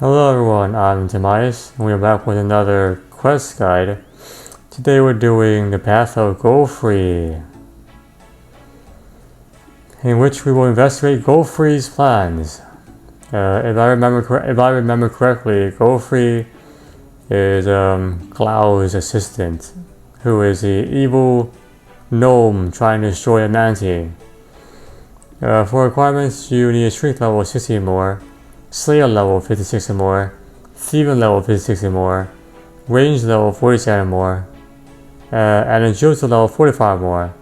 Hello everyone, I'm Tobias, and we're back with another quest guide. Today we're doing the Path of Glouphrie, in which we will investigate Glouphrie's plans. If I remember correctly, Glouphrie is Glau's assistant, who is the evil gnome trying to destroy humanity. For requirements, you need a strength level 60 or more, Slayer level 56 or more, Thieving level 56 or more, Range level 47 or more, and Agility level 45 or more.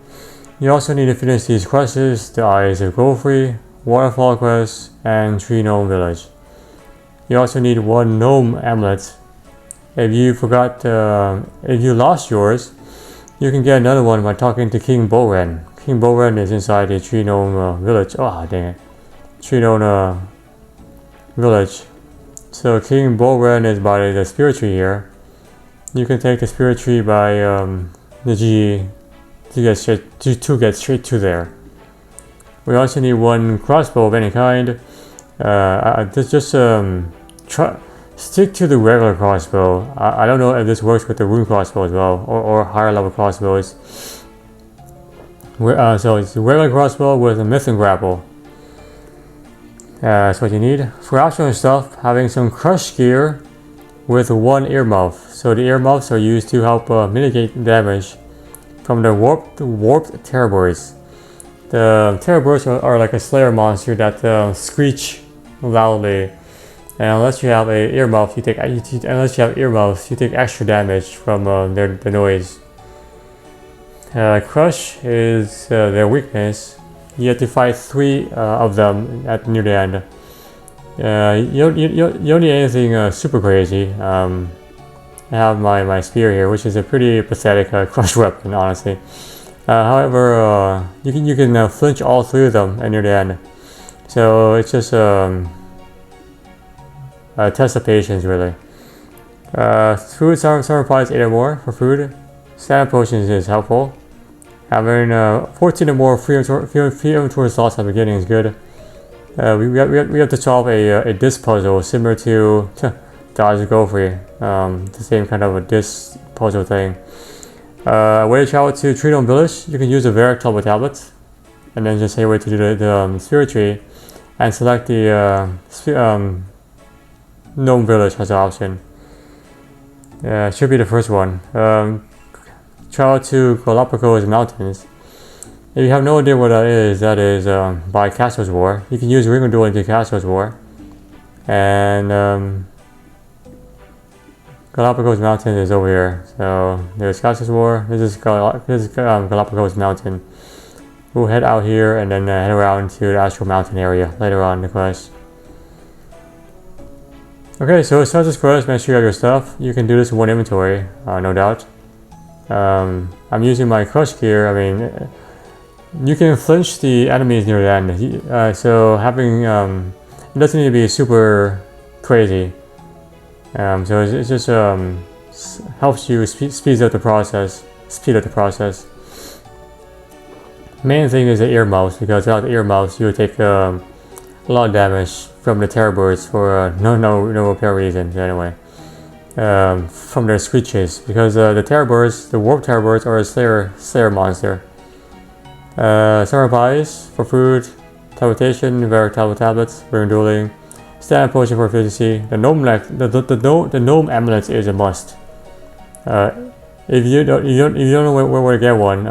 You also need to finish these quests: the Eyes of Glouphrie, Waterfall quest, and Tree Gnome Village. You also need one Gnome Amulet. If you lost yours, you can get another one by talking to King Boren. King Boren is inside the Tree Gnome Village. Oh, dang it. Tree Gnome Village. So King Boren is by the spirit tree here. You can take the spirit tree by the G to get straight to there. We also need one crossbow of any kind. Stick to the regular crossbow. I don't know if this works with the rune crossbow as well, or higher level crossbows. So it's a regular crossbow with a myth and grapple. That's what you need. For optional stuff, having some crush gear with one earmuff. So the earmuffs are used to help mitigate damage from the warped terrorboards. The terrorboards are like a slayer monster that screech loudly. And unless you have earmuffs, you take extra damage from the noise. Crush is their weakness. You have to fight 3 of them near the end. You don't need anything super crazy. I have my spear here, which is a pretty pathetic crush weapon, honestly. However, you can flinch all 3 of them near the end. So it's just a test of patience, really. Food supplies 8 or more for food. Stamina potions is helpful. Having 14 or more free inventory slots at the beginning is good. We have to solve a disc puzzle similar to the Eyes of Glouphrie. The same kind of a disc puzzle thing. Way to travel to Tree Gnome Village, you can use the Varric tablet, and then just say where to do the spirit tree, and select the Gnome Village as an option. Should be the first one. Travel to Galapagos Mountains. If you have no idea what that is by Castle's War. You can use Ring of Dueling to Castle's War. And Galapagos Mountain is over here. So there's Castle's War. This is Galapagos Mountain. We'll head out here and then head around to the Astral Mountain area later on in the quest. Okay, so it starts this quest. Make sure you have your stuff. You can do this in one inventory, no doubt. I'm using my crush gear. I mean, you can flinch the enemies near the end. So having it doesn't need to be super crazy. So it just helps you speed up the process. Main thing is the earmuffs, because without the earmuffs you would take a lot of damage from the terrorboards for no apparent reason anyway. From their screeches, because the warp terrorboards are a slayer monster. Summer pies for food, teleportation, Varric tablets, rune dueling, stamina potion for efficiency. The gnome amulet is a must. If you don't know where to get one,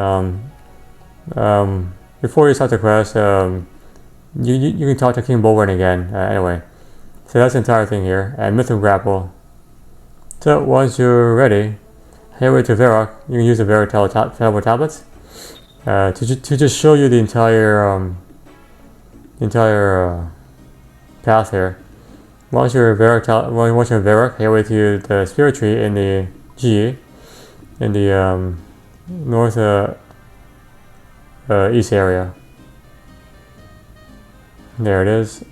before you start the quest, you can talk to King Boren again. Anyway, so that's the entire thing here, and Myth and Grapple. So once you're ready, head over to Yewnock. You can use the Varric tablets to just show you the entire path here. Once you're in Yewnock, head over to the spirit tree in the in the north east area. There it is.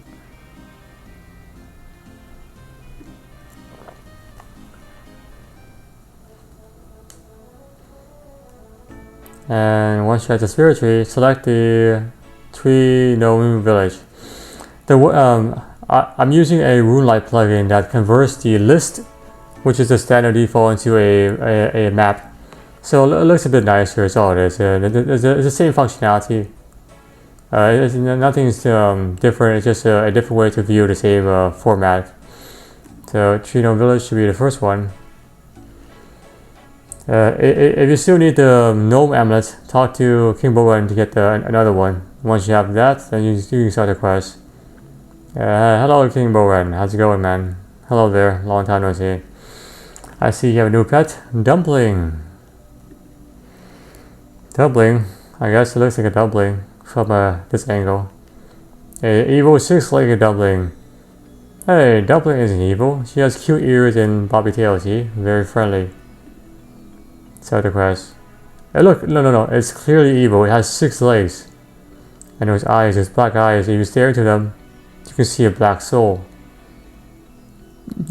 And once you're at the spirit tree, select the Tree Gnome Village. I'm using a RuneLite plugin that converts the list, which is the standard default, into a map. So it looks a bit nicer, it's all it is. It's the same functionality. Nothing's different, it's just a different way to view the same format. So Trino Village should be the first one. If you still need the gnome amulet, talk to King Bowen to get another one. Once you have that, then you can start the quest. Hello King Bowen, how's it going, man? Hello there, long time no see. I see you have a new pet, Dumpling. Dumpling, I guess it looks like a dumpling from this angle. A evil 6-legged dumpling. Hey, Dumpling isn't evil. She has cute ears and bobby tails, see? Very friendly. Start the quest. Hey look, no, it's clearly evil. It has 6 legs. And those eyes, those black eyes, if you stare into them, you can see a black soul.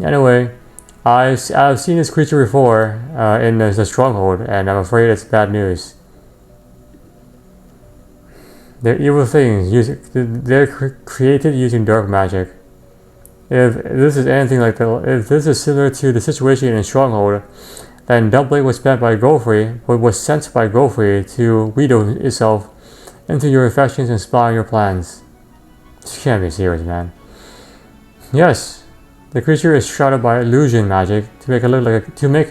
Anyway, I've seen this creature before in the stronghold, and I'm afraid it's bad news. They're evil things. They're created using dark magic. If this is anything like if this is similar to the situation in Stronghold, then Dumpling was sent by Glouphrie to widow itself into your affections and spy on your plans. You can't be serious, man. Yes, the creature is shrouded by illusion magic to make it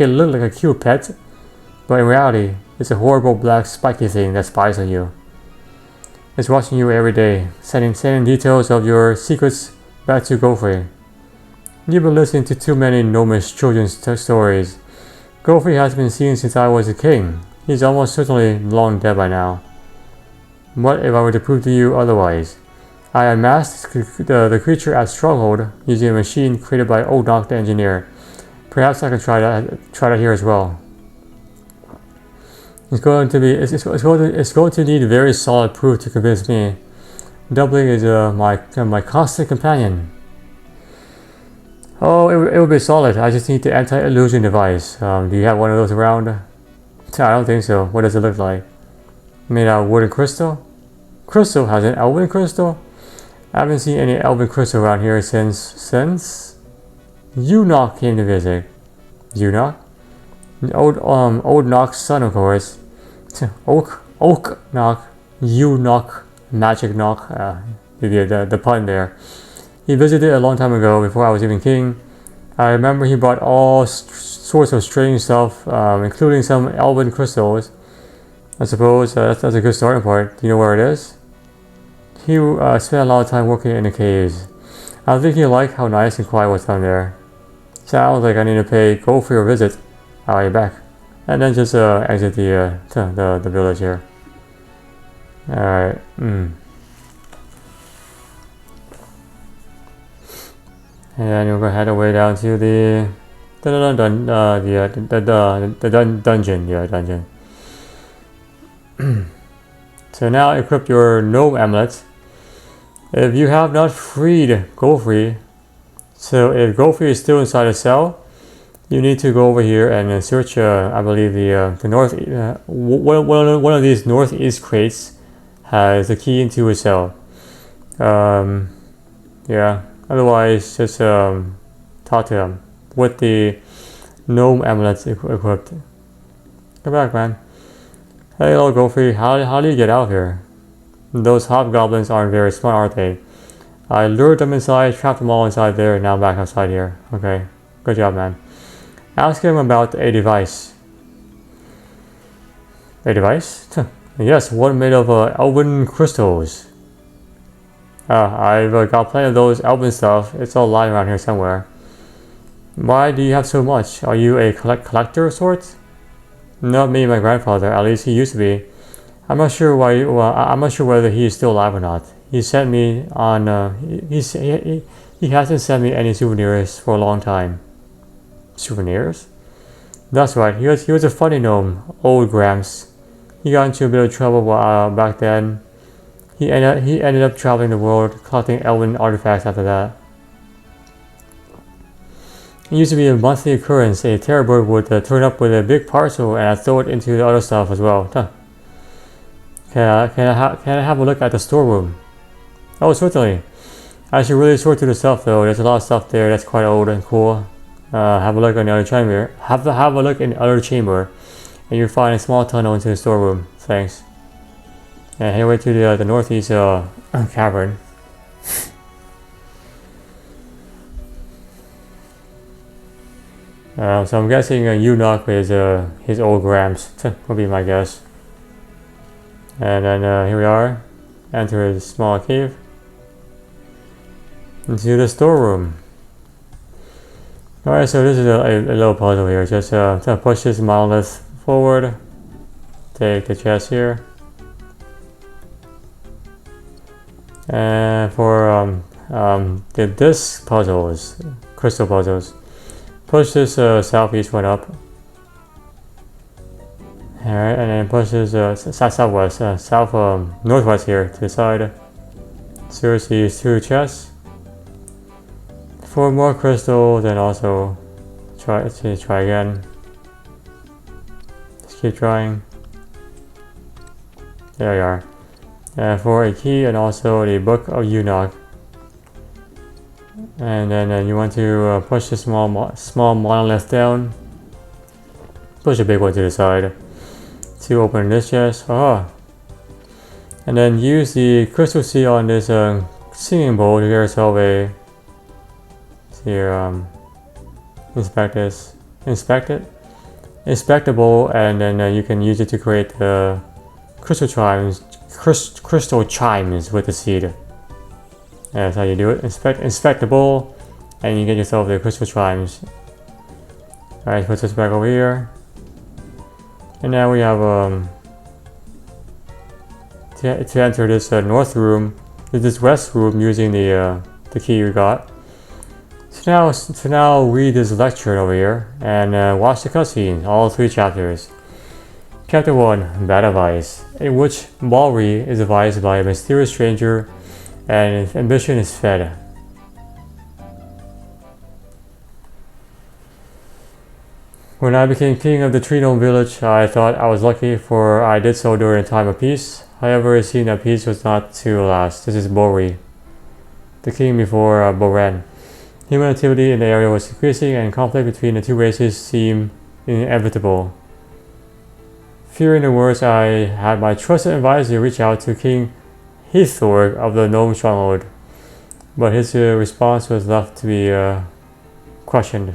look like a cute pet, but in reality, it's a horrible black spiky thing that spies on you. It's watching you every day, sending details of your secrets back to Glouphrie. You've been listening to too many gnomish children's stories. Glouphrie has been seen since I was a king. He's almost certainly long dead by now. What if I were to prove to you otherwise? I unmasked the creature at Stronghold using a machine created by Yewnock the engineer. Perhaps I can try that here as well. It's going to need very solid proof to convince me. Dumpling is my constant companion. Oh, it would be solid. I just need the anti-illusion device. Do you have one of those around? I don't think so. What does it look like? Made out of wood and crystal? Crystal has an elven crystal? I haven't seen any elven crystal around here since Yewnock came to visit. Yewnock? Old Knock's son, of course. Oak Knock. Yewnock. Magic Knock. The pun there. He visited a long time ago, before I was even king. I remember he brought all sorts of strange stuff, including some elven crystals. I suppose that's a good starting point. Do you know where it is? He spent a lot of time working in the caves. I think he liked how nice and quiet it was down there. Sounds like I need to pay Glouphrie a visit. I'll be back. And then just exit the village here. Alright. And we're gonna head away down to the dungeon. Yeah, dungeon. So now equip your gnome amulet. If you have not freed Glouphrie, so if Glouphrie is still inside a cell, you need to go over here and search. I believe the north. One of these northeast crates has the key into a cell. Yeah. Otherwise, just talk to him with the gnome amulet equipped. Come back, man. Hey, hello, Glouphrie. How do you get out here? Those hobgoblins aren't very smart, aren't they? I lured them inside, trapped them all inside there, and now I'm back outside here. Okay, good job, man. Ask him about a device. A device? Yes, one made of elven crystals. I've got plenty of those elven stuff. It's all lying around here somewhere. Why do you have so much? Are you a collector of sorts? Not me, my grandfather. At least he used to be. I'm not sure why. I'm not sure whether he is still alive or not. He sent me on. He hasn't sent me any souvenirs for a long time. Souvenirs? That's right. He was a funny gnome, old Gramps. He got into a bit of trouble back then. He ended up traveling the world, collecting elven artifacts after that. It used to be a monthly occurrence. A terror bird would turn up with a big parcel, and I'd throw it into the other stuff as well. Huh. Can I have a look at the storeroom? Oh, certainly. I should really sort through the stuff though. There's a lot of stuff there that's quite old and cool. Have a look in the other chamber. Have a look in the other chamber, and you'll find a small tunnel into the storeroom. Thanks. And head way to the northeast cavern. So I'm guessing Yewnock is his old Gramps. Would be my guess. And then here we are. Enter a small cave. Into the storeroom. Alright, so this is a little puzzle here. Just to push this monolith forward. Take the chest here. And for this puzzles, crystal puzzles, push this southeast one up. Alright, and then push this southwest, northwest here to the side. Seriously, these 2 chests. 4 more crystals, and also try again. Just keep trying. There we are. For a key, and also the Book of Yewnock. And then you want to push the small monolith down. Push the big one to the side to open this chest. And then use the crystal seed on this singing bowl to get yourself a. Here, inspect this. Inspect it. Inspect the bowl, and then you can use it to create the crystal chimes. Crystal chimes with the seed. That's how you do it. Inspect the bowl, and you get yourself the crystal chimes. Alright, put this back over here. And now we have to enter this north room, this west room using the key we got. So now read this lecture over here and watch the cutscene, all 3 chapters. Chapter 1, Bad Advice, in which Glouphrie is advised by a mysterious stranger and his ambition is fed. When I became king of the Tree-Gnome village, I thought I was lucky, for I did so during a time of peace. However, it seemed that peace was not to last. This is Glouphrie, the king before Boren. Human activity in the area was increasing, and conflict between the 2 races seemed inevitable. Fearing the worst, I had my trusted advisor reach out to King Heathorg of the Gnome Stronghold, but his response was left to be questioned.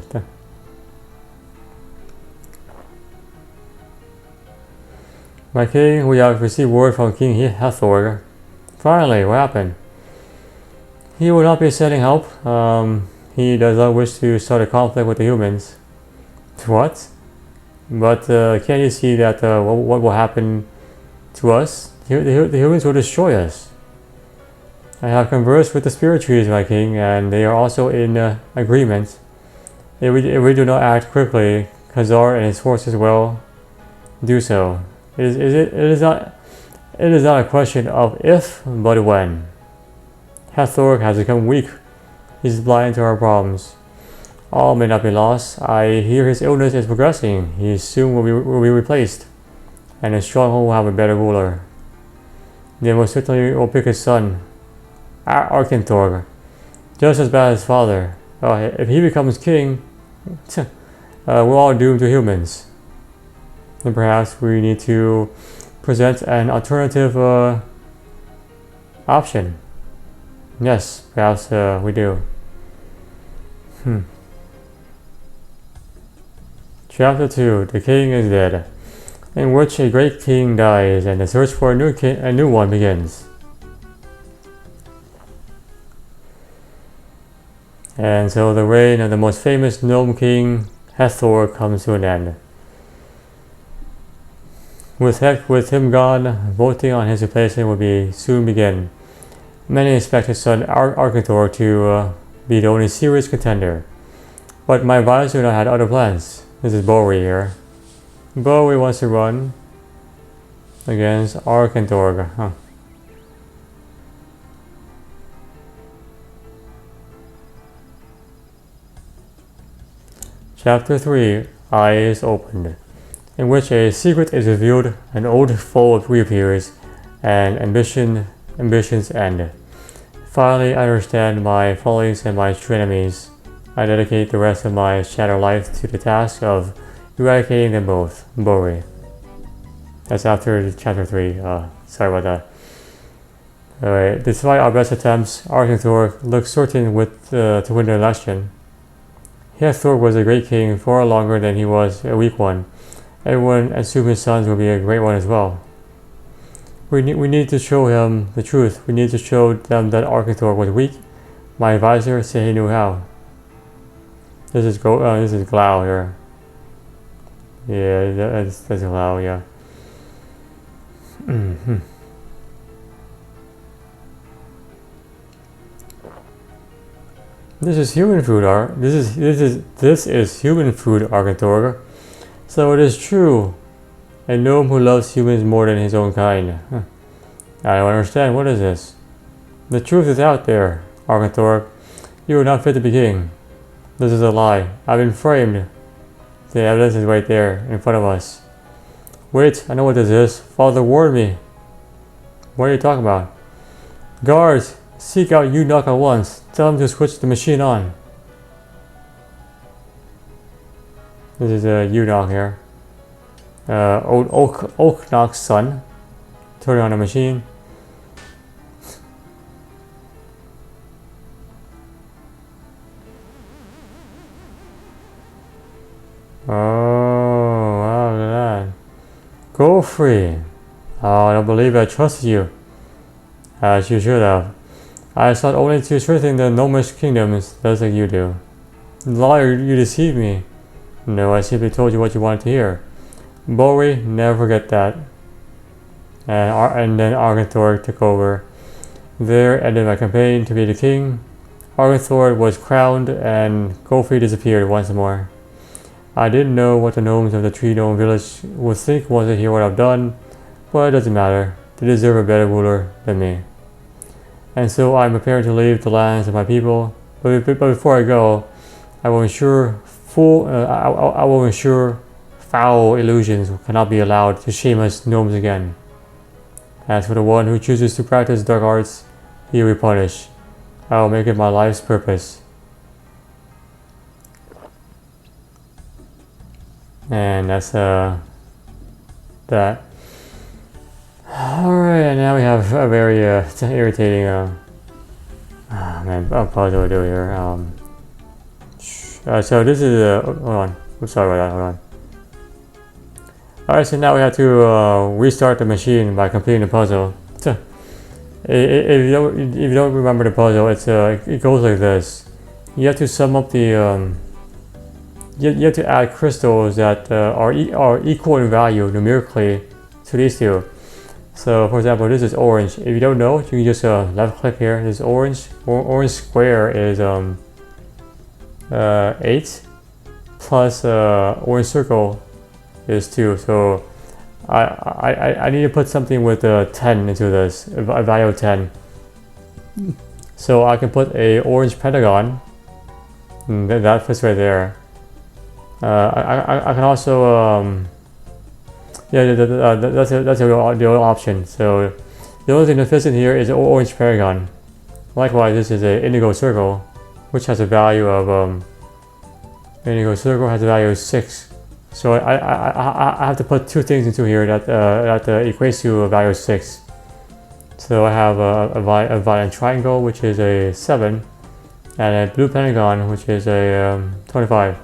My king, we have received word from King Heathorg. Finally, what happened? He will not be sending help. He does not wish to start a conflict with the humans. What? But can't you see that what will happen to us? The humans will destroy us. I have conversed with the spirit trees, my king, and they are also in agreement. If we do not act quickly, Khazar and his forces will do so. It is not a question of if, but when. Hathorg has become weak. He's blind to our problems. All may not be lost. I hear his illness is progressing. He soon will be replaced, and his stronghold will have a better ruler. They most certainly will pick his son, Arkenthorg, just as bad as his father. If he becomes king, we're all doomed to humans. And perhaps we need to present an alternative option. Yes, perhaps we do. Chapter 2, The King is Dead, in which a great king dies and the search for a new one begins. And so the reign of the most famous gnome king, Hathor, comes to an end. With him gone, voting on his replacement will soon begin. Many expect his son Arkenthor to be the only serious contender. But my advisor and I had other plans. This is Glouphrie here. Glouphrie wants to run against Arkenthor. Chapter 3, Eyes Opened, in which a secret is revealed, an old foe reappears, and ambitions end. Finally, I understand my follies and my true enemies. I dedicate the rest of my shattered life to the task of eradicating them both. Bori. That's after chapter 3. Sorry about that. Alright, despite our best attempts, Arkenthor looks certain to win the election. Hathor was a great king far longer than he was a weak one. Everyone assumed his sons would be a great one as well. We need to show him the truth. We need to show them that Arkenthor was weak. My advisor said he knew how. This is Glau here. Yeah, that's Glau, yeah. This is human food, this is human food, Arkenthor. So it is true. A gnome who loves humans more than his own kind. I don't understand. What is this? The truth is out there, Arkenthor. You are not fit to be king. This is a lie. I've been framed. The evidence is right there in front of us. Wait, I know what this is. Father warned me. What are you talking about? Guards, seek out Yewnock at once. Tell him to switch the machine on. This is Yewnock here. Old Knock's son. Turning on the machine. Oh, wow, look at that. Glouphrie. Oh, I don't believe I trusted you. As you should have. I sought only to strengthen the gnomish kingdoms, just like you do. Liar, you deceived me. No, I simply told you what you wanted to hear. Bori, never forget that. And then Arkenthor took over. There ended my campaign to be the king. Arkenthor was crowned and Glouphrie disappeared once more. I didn't know what the gnomes of the Tree Gnome village would think once they hear what I've done, but it doesn't matter. They deserve a better ruler than me. And so I'm preparing to leave the lands of my people. But before I go, I will ensure foul illusions cannot be allowed to shame us gnomes again. As for the one who chooses to practice dark arts, he will be punished. I will make it my life's purpose. And that's that. Alright, and now we have a very irritating puzzle to do here. So this is hold on. I'm sorry about that. Hold on. Alright, so now we have to restart the machine by completing the puzzle. So, if you don't remember the puzzle, it goes like this. You have to sum up the you have to add crystals that are equal in value numerically to these two. So, for example, this is orange. If you don't know, you can just left click here. This orange. Orange square is 8 plus orange circle is 2. So I need to put something with 10 into this, a value of 10. So I can put a orange pentagon. That fits right there. I can also that's the other option. So the only thing that fits in here is an orange pentagon. Likewise, this is an indigo circle, which has a value of indigo circle has a value of 6. So I have to put two things into here that equates to a value of 6. So I have a violent triangle, which is a 7, and a blue pentagon, which is a 25.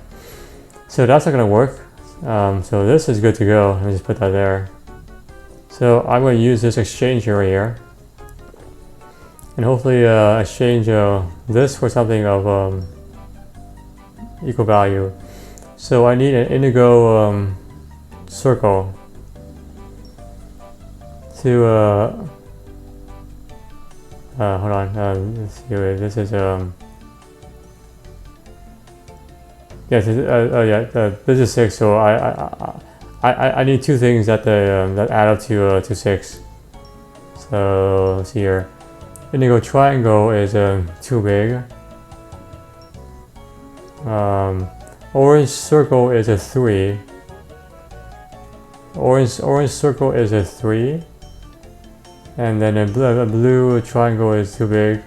So that's not going to work. So this is good to go. Let me just put that there. So I'm going to use this exchange right here, and hopefully exchange this for something of equal value. So I need an indigo circle to hold on. Let's see. This is yes. This is 6. So I need two things that that add up to 6. So let's see here. Indigo triangle is too big. Orange circle is a 3. Orange circle is a 3. And then a blue triangle is too big.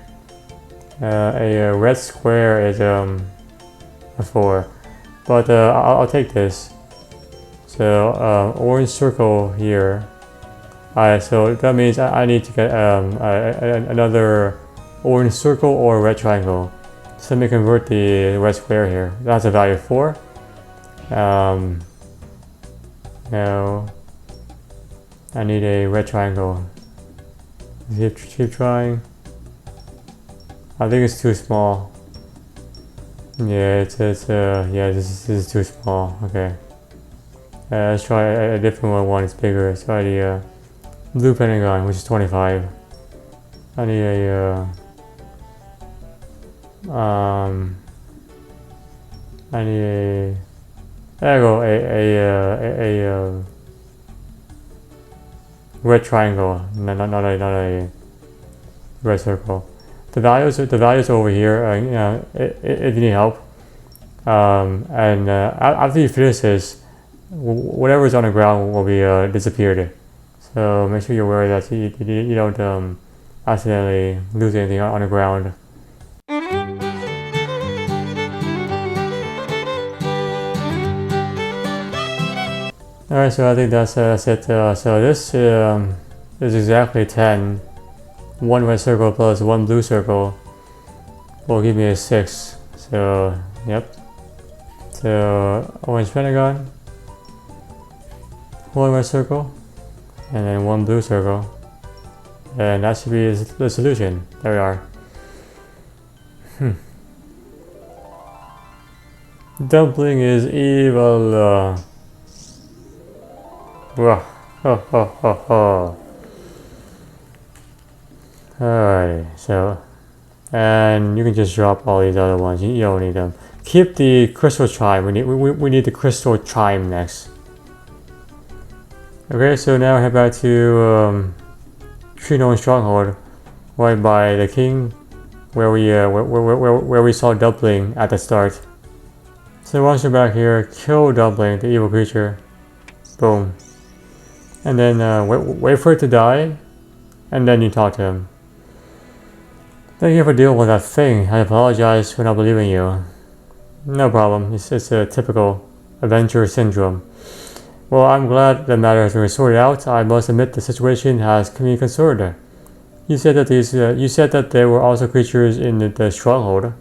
A red square is a 4, but I'll take this. So orange circle here. Alright, so that means I need to get another orange circle or red triangle. So let me convert the red square here. That's a value of 4. No. I need a red triangle. Keep trying. I think it's too small. Yeah, yeah, this is too small. Okay. Let's try a different one. It's bigger. Let's try the blue pentagon, which is 25. I need a there you go, a red triangle, not a red circle. The values over here, you know, if you need help. After you finish this, whatever's on the ground will be disappeared. So make sure you're aware that you don't accidentally lose anything on the ground. Alright, so I think that's it. So this is exactly 10. 1 red circle plus 1 blue circle will give me a 6. So, yep. So, orange pentagon, 1 red circle, and then 1 blue circle. And that should be the solution. There we are. Dumpling is evil. Alright, so, and you can just drop all these other ones. You don't need them. Keep the crystal chime. We need the crystal chime next. Okay, so now head back to Tree Stronghold, right by the king, where we saw Dumpling at the start. So once you're back here, kill Dumpling, the evil creature. Boom. And then wait for it to die, and then you talk to him. Thank you for dealing with that thing. I apologize for not believing you. No problem. It's a typical adventure syndrome. Well, I'm glad the matter has been sorted out. I must admit the situation has me concerned. You said that there were also creatures in the stronghold.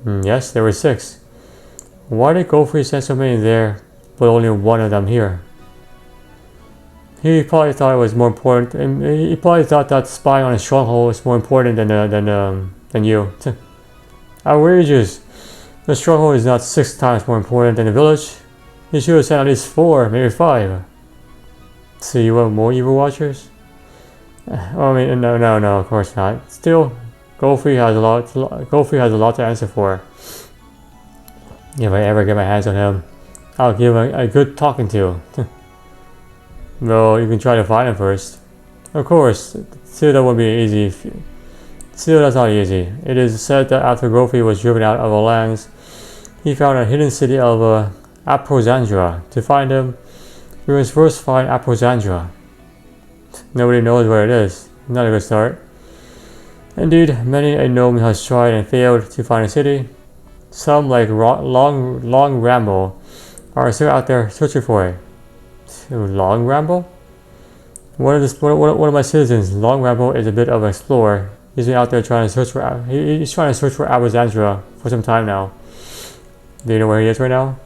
Yes, there were 6. Why did Glouphrie send so many there, but only 1 of them here? He probably thought it was more important, and he probably thought that spying on a stronghold was more important than you. Outrageous! The stronghold is not 6 times more important than the village. You should have sent at least 4, maybe 5. So you want more evil watchers? I mean, no, of course not. Still, Glouphrie has a lot to answer for. If I ever get my hands on him, I'll give him a good talking to. Well, you can try to find him first. Of course, still that won't be easy. Still, that's not easy. It is said that after Glouphrie was driven out of the lands, he found a hidden city of Aprosandra. To find him, we must first find Aprosandra. Nobody knows where it is. Not a good start. Indeed, many a gnome has tried and failed to find a city. Some, like Long Ramble, are still out there searching for it. Long Ramble? One of my citizens, Long Ramble, is a bit of an explorer. He's been out there trying to search for Aprosandra for some time now. Do you know where he is right now?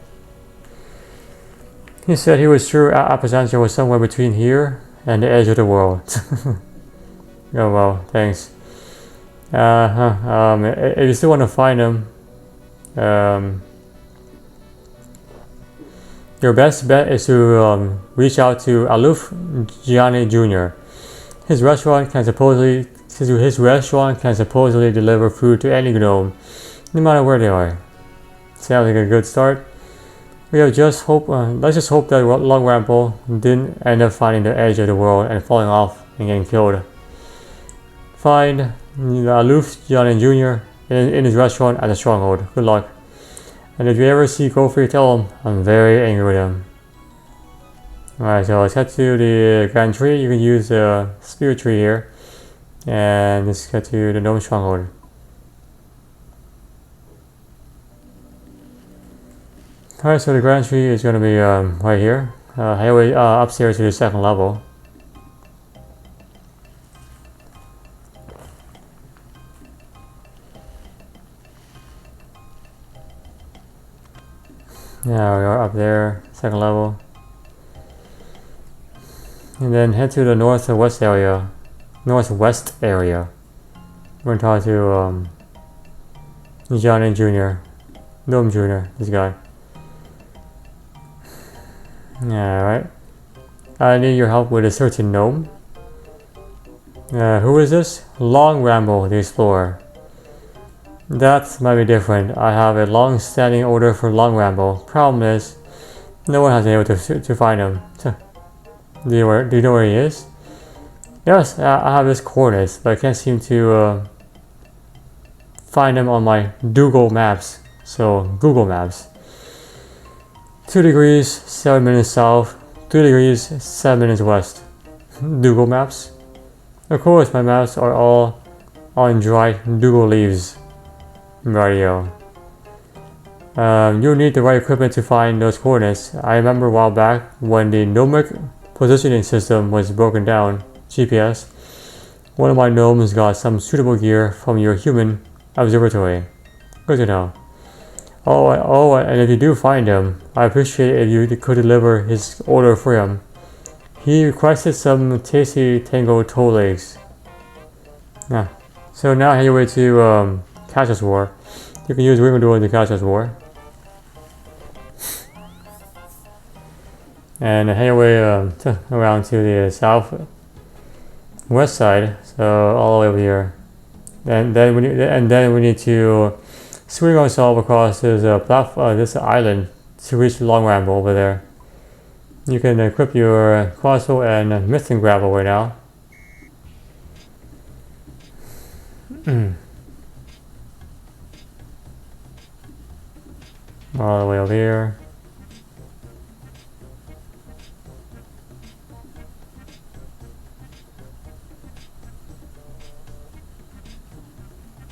He said he was sure Aprosandra was somewhere between here and the edge of the world. Oh well, thanks. If you still want to find him, your best bet is to reach out to Aloof Gianni Jr. His restaurant can supposedly deliver food to any gnome, no matter where they are. Sounds like a good start. Let's just hope that Long Ramble didn't end up finding the edge of the world and falling off and getting killed. Find Aloof Gianni Jr. in his restaurant at the stronghold. Good luck. And if you ever see Glouphrie, tell him I'm very angry with him. Alright, so let's head to the Grand Tree. You can use the Spirit Tree here. And let's get to the Gnome Stronghold. Alright, so the grand tree is going to be right here. Highway upstairs to the second level. Yeah, we are up there, second level. And then head to the northwest area. We're going to talk to Johnny Jr. Gnome Jr., this guy. Alright. I need your help with a certain gnome. Who is this? Long Ramble, the Explorer. That might be different. I have a long-standing order for Long Ramble. Problem is, no one has been able to find him. Do you know where he is? Yes, I have his coordinates, but I can't seem to find him on my Google Maps. So, Google Maps. 2 degrees, 7 minutes south. 3 degrees, 7 minutes west. Google Maps. Of course, my maps are all on dry Google leaves. Radio. You'll need the right equipment to find those coordinates. I remember a while back when the gnomic positioning system was broken down, GPS, one of my gnomes got some suitable gear from your human observatory. Good to know. And if you do find him, I appreciate if you could deliver his order for him. He requested some tasty tango toe legs. So now head your way to Cassius War. You can use Wingle to Cassius War. And head your way around to the south west side, so all the way over here. And then we need to swing ourselves across this island to reach Long Ramble over there. You can equip your crossbow and missing gravel right now. All the way over here.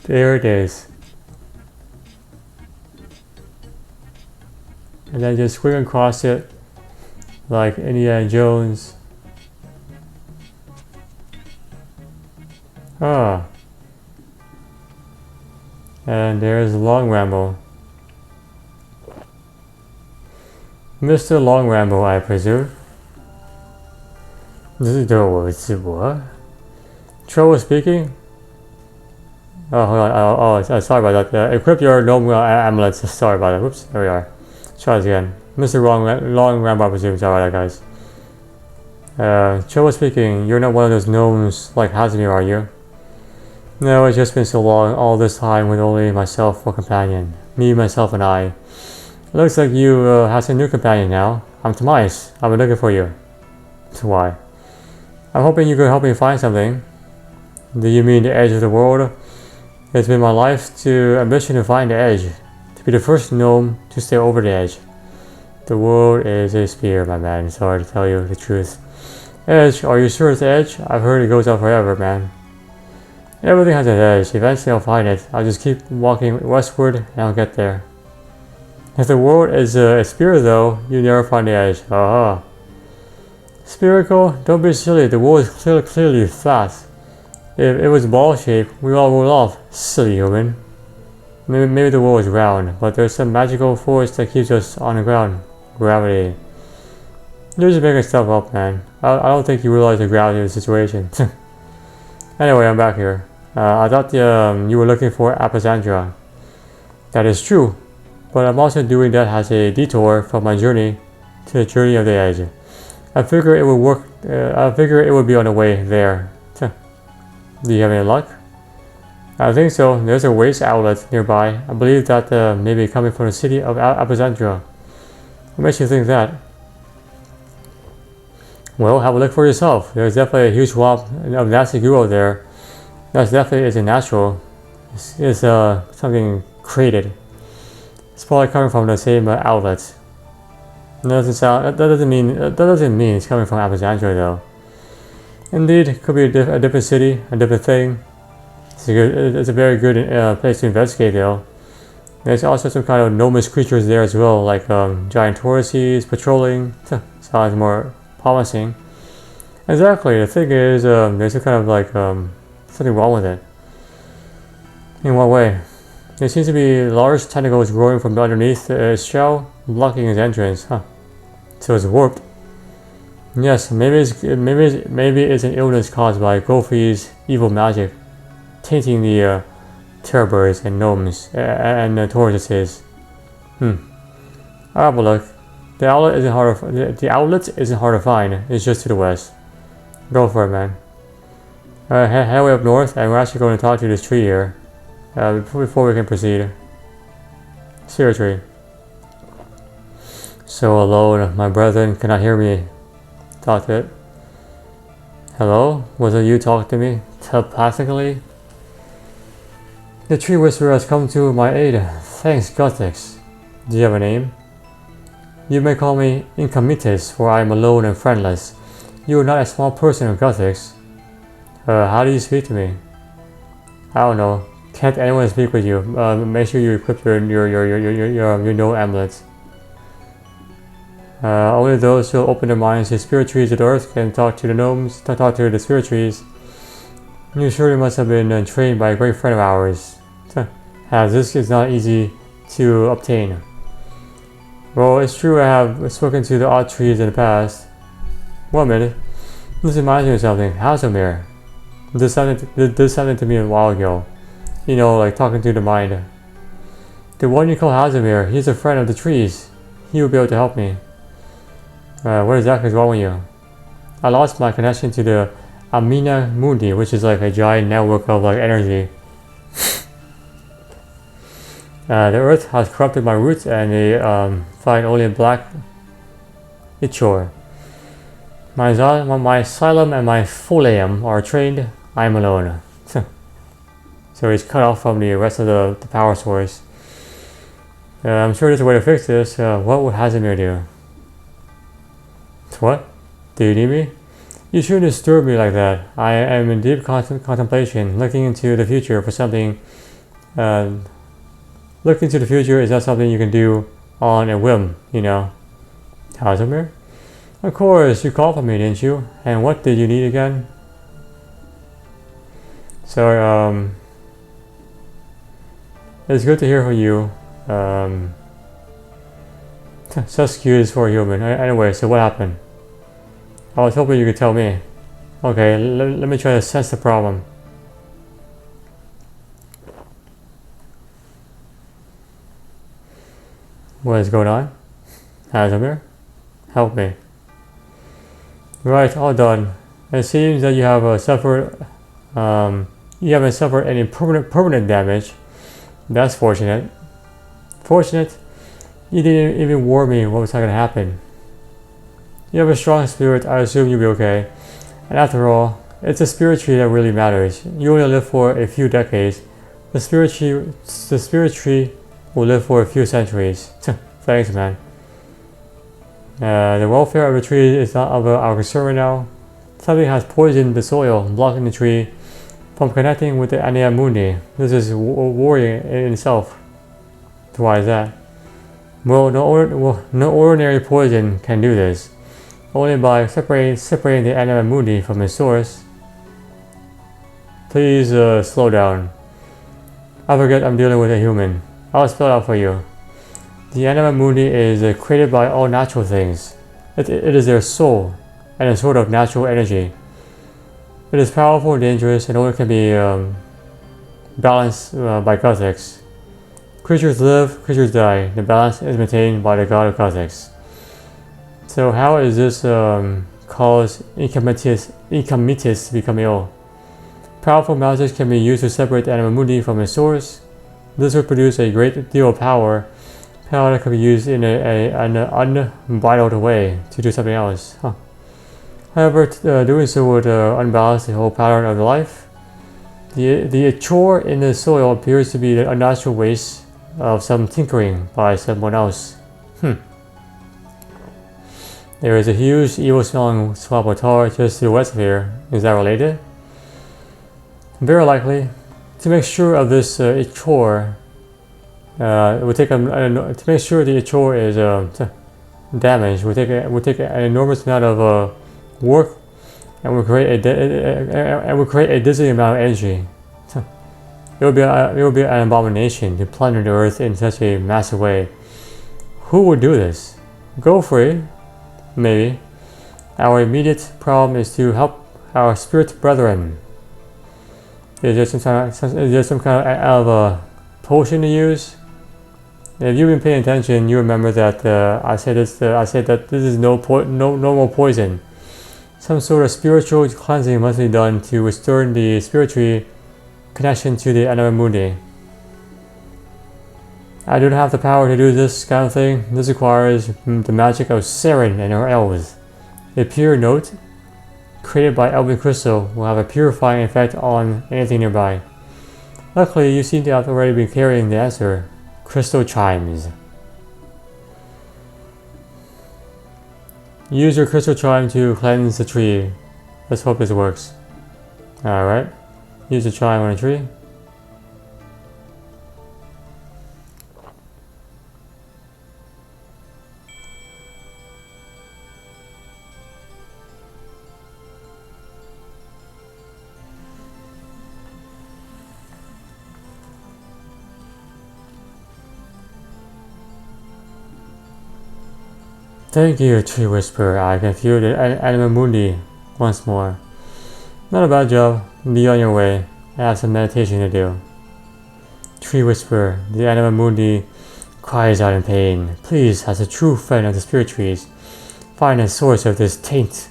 There it is. And then just swing across it like Indiana Jones. And there's Long Ramble. Mr. Long Ramble, I presume. This is the what? Troll speaking? Oh, hold on. Sorry about that. Equip your gnome amulets. Sorry about that. Whoops. There we are. Try this again. Mr. Long Ramble, I presume. Sorry about that, guys. Troll speaking. You're not one of those gnomes like Hazimir, are you? No, it's just been so long. All this time with only myself for companion. Me, myself, and I. It looks like you have a new companion now. I'm Tomias. I've been looking for you. Why? I'm hoping you could help me find something. Do you mean the edge of the world? It's been my life's ambition to find the edge. To be the first gnome to stay over the edge. The world is a spear, my man. Sorry to tell you the truth. Edge? Are you sure it's the edge? I've heard it goes on forever, man. Everything has an edge. Eventually I'll find it. I'll just keep walking westward and I'll get there. If the world is a spear though, you never find the edge. Spherical? Don't be silly, the world is clearly flat. If it was ball shaped, we all roll off. Silly human. Maybe the world is round, but there's some magical force that keeps us on the ground. Gravity. You're just making stuff up, man. I don't think you realize the gravity of the situation. Anyway, I'm back here. I thought you were looking for Apazandra. That is true. But I'm also doing that as a detour from my journey to the journey of the edge. I figure it would work. I figure it would be on the way there. Do you have any luck? I think so. There's a waste outlet nearby. I believe that may be coming from the city of Apazandra. What makes you think that? Well, have a look for yourself. There's definitely a huge swamp of nasty goo there. That definitely isn't natural. It's something created. It's probably coming from the same outlet. That doesn't mean it's coming from Apazandra though. Indeed, it could be a different city, a different thing. It's a very good place to investigate though. There's also some kind of enormous creatures there as well, like giant Tauruses patrolling. Sounds more promising. Exactly, the thing is, there's some kind of like something wrong with it. In what way? There seems to be large tentacles growing from underneath its shell, blocking its entrance. So it's warped. Yes, maybe it's an illness caused by Glouphrie's evil magic, tainting the terror birds and gnomes and the tortoises. I'll have a look. The outlet isn't hard to find. It's just to the west. Go for it, man. Head way up north, and we're actually going to talk to this tree here before we can proceed. Cedar tree. So alone, my brethren cannot hear me. Talk to it. Hello? Was it you talking to me? Telepathically? The tree whisperer has come to my aid. Thanks, Gothix. Do you have a name? You may call me Incomitatus, for I am alone and friendless. You are not a small person, Gothix. How do you speak to me? I don't know. Can't anyone speak with you? Make sure you equip your no amulets. Only those who open their minds to spirit trees of the earth can talk to the gnomes, talk to the spirit trees. You surely must have been trained by a great friend of ours. As this is not easy to obtain. Well, it's true I have spoken to the odd trees in the past. 1 minute. This reminds me of something. Hazimir. This happened to me a while ago. You know, like talking to the mind. The one you call Hazimir, he's a friend of the trees. He will be able to help me. What exactly is wrong with you? I lost my connection to the Amina Mundi, which is like a giant network of like energy. The earth has corrupted my roots and they find only a black ichor. My xylem and my folium are trained. I am alone. So he's cut off from the rest of the power source. I'm sure there's a way to fix this. What would Hazimir do? What? Do you need me? You shouldn't disturb me like that. I am in deep contemplation, looking into the future for something. Looking into the future is not something you can do on a whim, you know. Hazimir? Of course, you called for me, didn't you? And what did you need again? So, it's good to hear from you. Such cute for a human. Anyway, so what happened? I was hoping you could tell me. Okay, let me try to sense the problem. What is going on? Hazimir? Help me. Right, all done. It seems that you have suffered. You haven't suffered any permanent damage. That's fortunate. Fortunate? You didn't even warn me what was going to happen. You have a strong spirit. I assume you'll be okay. And after all, it's the spirit tree that really matters. You only live for a few decades. The spirit tree will live for a few centuries. Thanks, man. The welfare of the tree is not of our concern right now. Something has poisoned the soil, blocking the tree from connecting with the Anea Mundi. This is worrying in itself. Why is that? Well, no ordinary poison can do this. Only by separating the Anea Mundi from its source. Please slow down. I forget I'm dealing with a human. I'll spell it out for you. The Anima Mundi is created by all natural things. It is their soul and a sort of natural energy. It is powerful and dangerous and only can be balanced by Gothix. Creatures live, creatures die. The balance is maintained by the god of Gothix. So how is this cause Incomitatus to become ill? Powerful magic can be used to separate the Anima Mundi from its source. This would produce a great deal of power that can be used in an unbridled way to do something else. However, doing so would unbalance the whole pattern of the life. The chore in the soil appears to be the unnatural waste of some tinkering by someone else. There is a huge evil-smelling swamp of tar just to the west of here. Is that related? Very likely. To make sure of this chore, It would take to make sure the chore is damaged. Would take an enormous amount of work, and would create a dizzying amount of energy. It would be an abomination to plunder the earth in such a massive way. Who would do this? Glouphrie, maybe. Our immediate problem is to help our spirit brethren. Is there some kind of a potion to use? If you've been paying attention, you remember that I said that this is no normal poison. Some sort of spiritual cleansing must be done to restore the spiritual connection to the Anima Mundi. I don't have the power to do this kind of thing. This requires the magic of Saren and her elves. A pure note created by Elven Crystal will have a purifying effect on anything nearby. Luckily, you seem to have already been carrying the answer. Crystal chimes. Use your crystal chime to cleanse the tree. Let's hope this works. Alright. Use the chime on a tree. Thank you, Tree Whisperer. I can feel the Anima Mundi once more. Not a bad job. Be on your way. I have some meditation to do. Tree Whisperer, the Anima Mundi cries out in pain. Please, as a true friend of the spirit trees, find the source of this taint.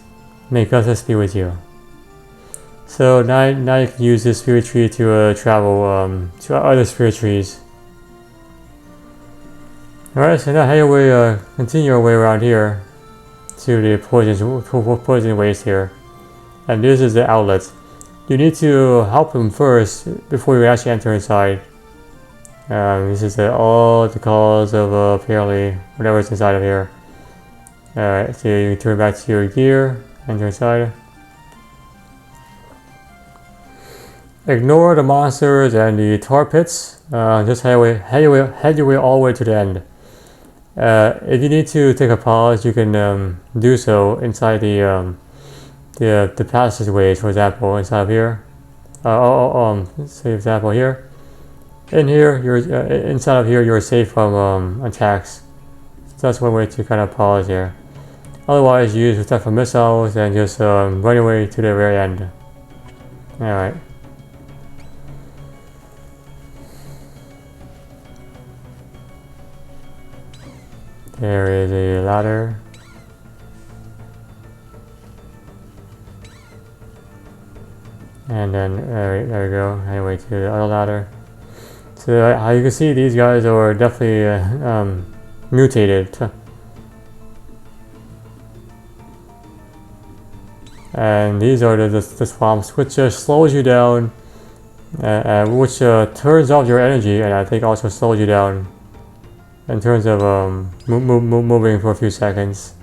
May Guthus be with you. So now you can use this spirit tree to travel to other spirit trees. Alright, so now continue your way around here to the poison waste here. And this is the outlet. You need to help him first before you actually enter inside. This is all the cause of apparently whatever's inside of here. Alright, so you can turn back to your gear, enter inside. Ignore the monsters and the tar pits. Just head your way all the way to the end. If you need to take a pause, you can do so inside the passageways, for example, inside of here. Say for example here. In here, inside of here, you're safe from attacks. So that's one way to kind of pause here. Otherwise, you use protect from missiles and just run away to the very end. All right. There is a ladder. And then there we go. Anyway, to the other ladder. So how you can see, these guys are definitely mutated. And these are the swamps, which slows you down, which turns off your energy, and I think also slows you down in terms of moving for a few seconds.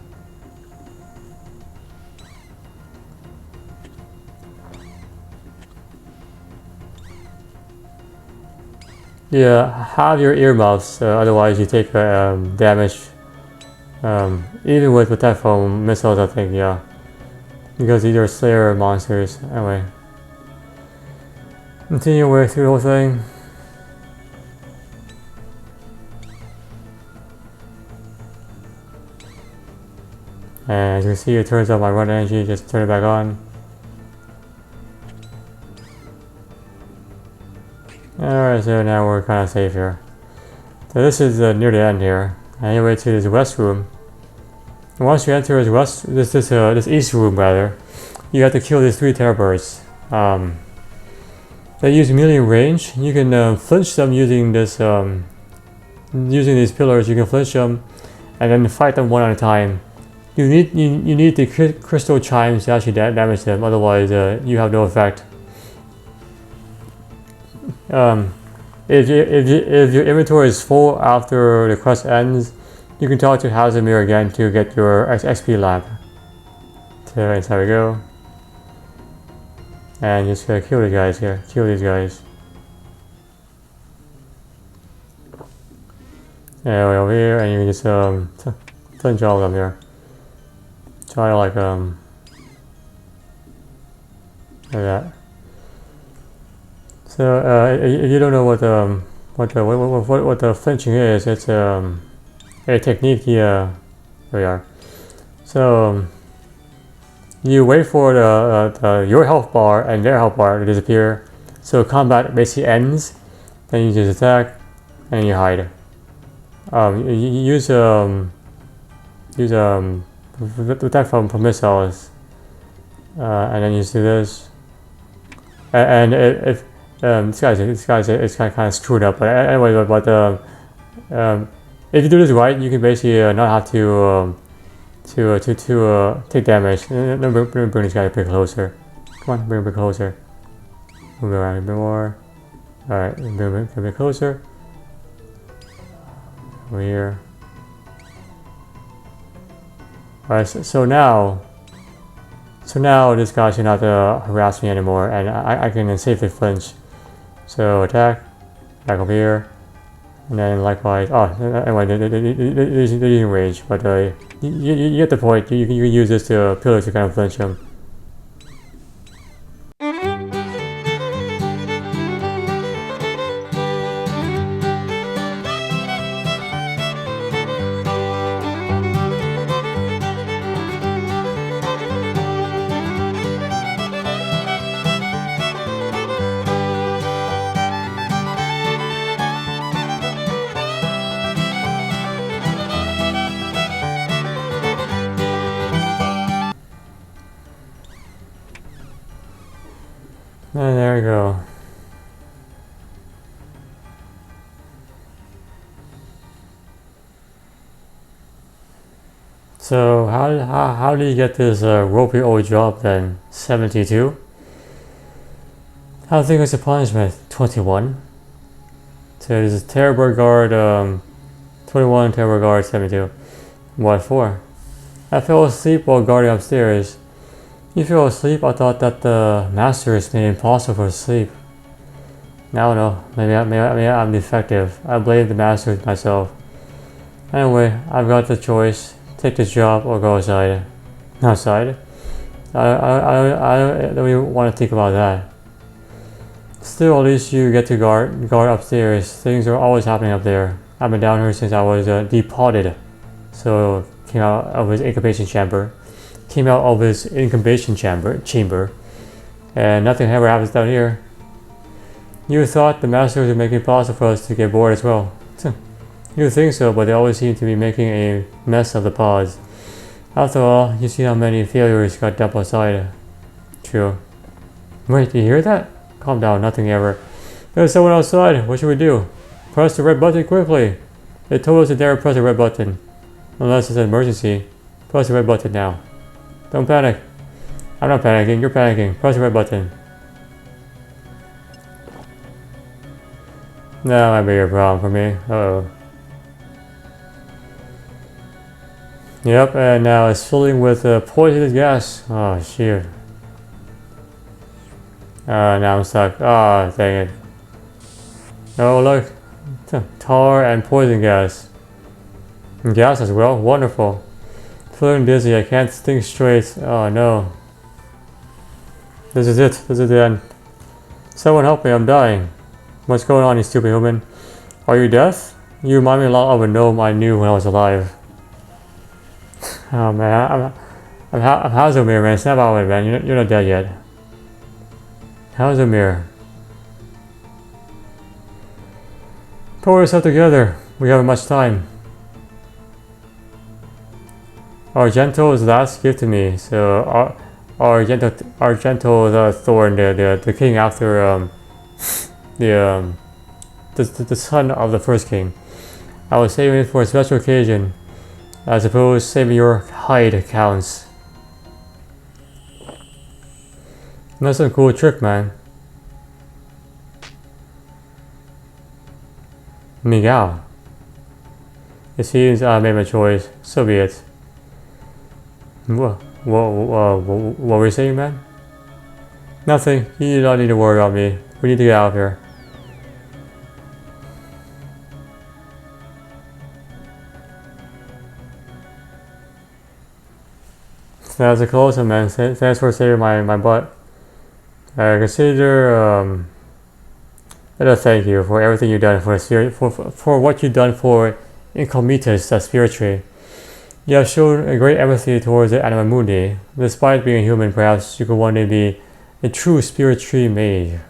Yeah, have your earmuffs, otherwise you take damage. Even with protect from missiles, I think, yeah. Because these are Slayer monsters. Anyway. Continue your way through the whole thing. And as you can see, it turns off my run energy, just turn it back on. Alright, so now we're kind of safe here. So this is near the end here. Anyway, to this west room. And once you enter this east room rather, you have to kill these 3 terrorbirds. They use melee range. You can flinch them using this using these pillars. You can flinch them and then fight them one at a time. You need the crystal chimes to actually damage them, otherwise you have no effect. If your inventory is full after the quest ends, you can talk to Hazimir again to get your XP lab. So inside we go. And just kill these guys here. Kill these guys. Anyway, over here, and you can just flinch all of them here. Try to like that. So if you don't know what the flinching is, it's a technique. Here we are. So you wait for your health bar and their health bar to disappear. So combat basically ends. Then you just attack and you hide. You use attack from missiles, and then you do this. And if this guy's it's kind of screwed up. But anyway, if you do this right, you can basically not have to take damage. Let me bring this guy a bit closer. Come on, bring him a bit closer. Move around a bit more. Alright, bring him a bit closer. Over here. Alright, so now this guy should not harass me anymore, and I can safely flinch. So attack over here, and then likewise. Oh, anyway, they're using range, but you get the point. You can use this pillar to kind of flinch him. And there we go. So how do you get this ropey old job then? 72. How think it's a punishment? 21. So there's a terrible guard 21, terrible guard 72. What for? I fell asleep while guarding upstairs. You fell asleep? I thought that the masters made it impossible to sleep. I don't know. Maybe I'm defective. I blame the masters myself. Anyway, I've got the choice. Take this job or go outside. Outside? I don't even want to think about that. Still, at least you get to guard upstairs. Things are always happening up there. I've been down here since I was depotted. So, came out of his incubation chamber. And nothing ever happens down here. You thought the masters would make it possible for us to get bored as well. You think so, but they always seem to be making a mess of the pods. After all, you see how many failures got dumped outside. True. Wait, do you hear that? Calm down, nothing ever. There's someone outside. What should we do? Press the red button quickly. They told us to never press the red button. Unless it's an emergency. Press the red button now. Don't panic. I'm not panicking, you're panicking. Press the red button. That might be a problem for me. Uh-oh. Yep, and now it's filling with poisonous gas. Oh, shit. Now I'm stuck. Oh, dang it. Oh, look. Tar and poison gas. And gas as well. Wonderful. Feeling dizzy. I can't think straight. Oh, no. This is it. This is the end. Someone help me. I'm dying. What's going on, you stupid human? Are you deaf? You remind me a lot of a gnome I knew when I was alive. Oh, man. I'm Hazomir, man. Snap out of it, man. You're not dead yet. Hazomir. Pull yourself together. We haven't much time. Argento is the last gift to me. So, Argento the Thorn, the king after the son of the first king. I was saving it for a special occasion. I suppose saving your hide counts. That's a cool trick, man. Miguel. It seems I made my choice. So be it. What were you saying, man? Nothing. You don't need to worry about me. We need to get out of here. That's a close one, man. Thanks for saving my butt. Consider thank you for everything you've done for what you've done for Incomitatus, the spirit tree. You have shown a great empathy towards the anima mundi. Despite being a human, perhaps you could one day be a true spirit tree mage.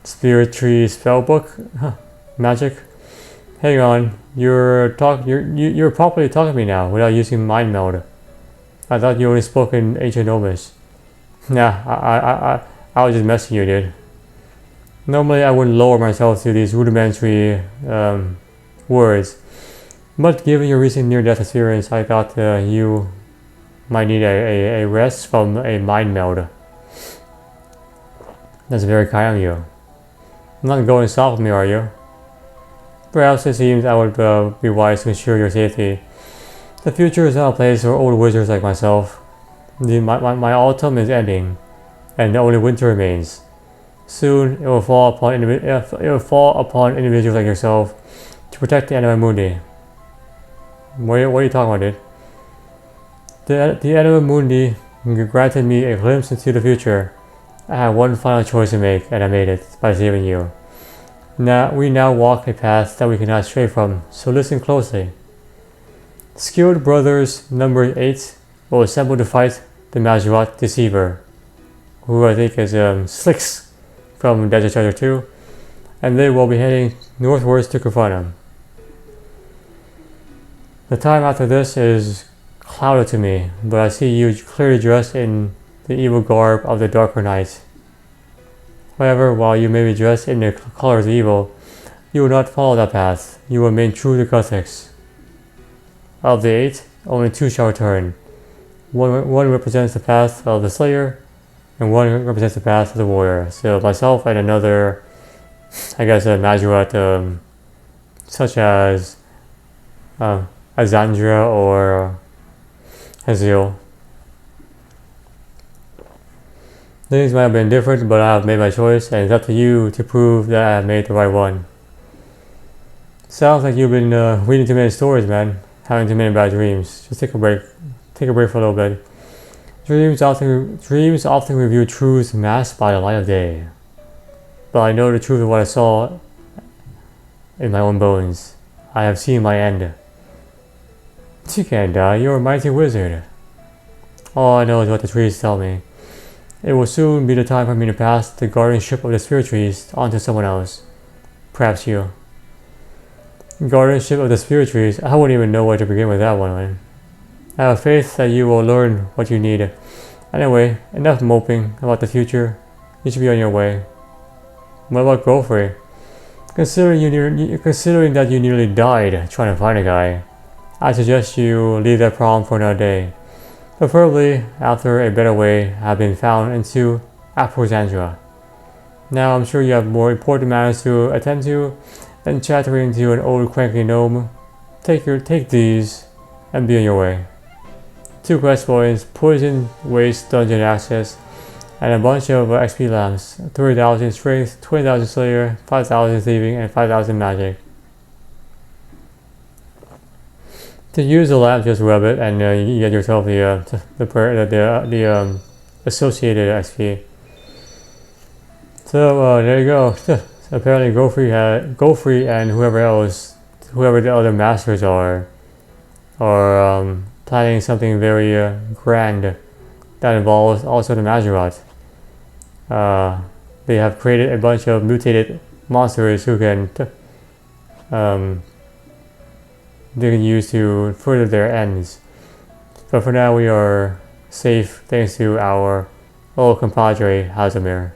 Spirit tree spellbook? Huh. Magic? Hang on, you're properly talking to me now without using mind meld. I thought you only spoke in ancient Gnomish. Nah, I was just messing you, dude. Normally I wouldn't lower myself to these rudimentary words, but given your recent near-death experience, I thought you might need a rest from a mind meld. That's very kind of you. Not going soft with me, are you? Perhaps it seems I would be wise to ensure your safety. The future is not a place for old wizards like myself. My autumn is ending, and only winter remains. Soon it will fall upon individuals like yourself to protect the anima mundi. What are you talking about, dude? The anima mundi granted me a glimpse into the future. I had one final choice to make, and I made it by saving you. We now walk a path that we cannot stray from, so listen closely. Skilled Brothers number 8 will assemble to fight the Majorat Deceiver, who I think is Slicks from Desert Treasure 2, and they will be heading northwards to confront him. The time after this is clouded to me, but I see you clearly dressed in the evil garb of the Darker Knight. However, while you may be dressed in the colors of evil, you will not follow that path. You will remain true to Guthix. Of the 8, only 2 shall return. One represents the path of the Slayer, and one represents the path of the Warrior. So myself and another, I guess, a Majorat, such as Azandra or Haziel. Things might have been different, but I have made my choice, and it's up to you to prove that I have made the right one. Sounds like you've been reading too many stories, man. Having too many bad dreams. Just take a break. Take a break for a little bit. Dreams often reveal truths masked by the light of day. But I know the truth of what I saw in my own bones. I have seen my end. You can't die. You're a mighty wizard. All I know is what the trees tell me. It will soon be the time for me to pass the guardianship of the spirit trees on to someone else. Perhaps you. Guardianship of the spirit trees? I wouldn't even know where to begin with that one, man. I have faith that you will learn what you need. Anyway, enough moping about the future. You should be on your way. What about Glouphrie? Considering that you nearly died trying to find a guy, I suggest you leave that problem for another day. Preferably after a better way have been found into Alexandria. Now I'm sure you have more important matters to attend to than chattering to an old cranky gnome. Take these and be on your way. 2 quest points, poison waste dungeon access, and a bunch of XP lamps. 3,000 strength, 20,000 slayer, 5,000 thieving, and 5,000 magic. To use the lamp, just rub it, and you get yourself the associated XP. So there you go. Apparently, Glouphrie and whoever the other masters are planning something very grand that involves also the Majorat. They have created a bunch of mutated monsters who they can use to further their ends. But for now we are safe thanks to our old compadre Hazimir.